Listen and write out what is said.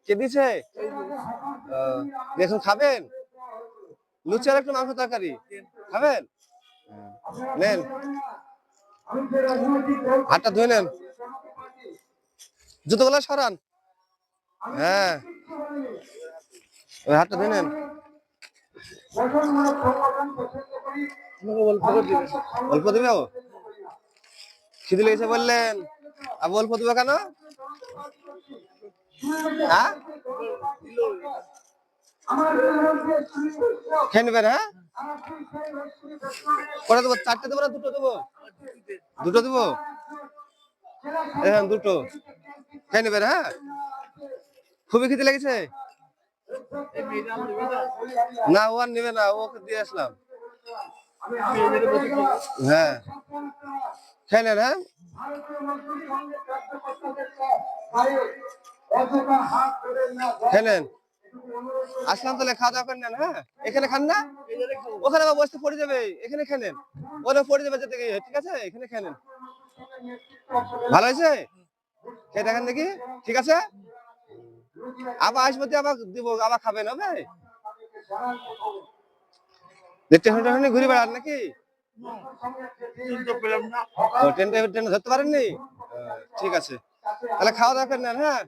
কে দিছে? দেখুন খাবেন? লুচি আর একটু মাংস তরকারি খাবেন? নেন, হাতটা ধুয়ে নেন, জুতোগুলো সরান। হ্যাঁ, হাতটা ধুয়ে নেন। অল্প দিবে? খিদে লেগেছে বললেন, আর অল্প দিবে কেন? হ্যাঁ, খেয়ে নেবেন। হ্যাঁ, কটা দেবো? 4টে দেবো না 2টো দেবো? 2টো দেবো। হ্যাঁ, 2টো খেয়ে নেবেন। হ্যাঁ, খুবই খিদে লেগেছে। না, ও আর নেবে না, ওকে দিয়ে আসলাম। হ্যাঁ, খেয়ে নেন। হ্যাঁ, খেয়ে নেন। আসলাম তাহলে খাওয়া দাওয়া করে নেন। হ্যাঁ, এখানে খান না, ওখানে আবার বসতে পড়ে যাবে, এখানে খেয়ে নেন। ওরা পড়ে যাবে যেতে গিয়ে, ঠিক আছে? এখানে খেয়ে নেন। ভালো হয়েছে? খেয়ে দেখেন দেখি। ঠিক আছে, আবার আসবো, আবার দিব, আবার খাবেন। হবে? স্টেশনে ঘুরে বেড়ান নাকি? ট্রেন ধরতে পারেননি? ঠিক আছে, তাহলে খাওয়া দাওয়া করে নেন। হ্যাঁ।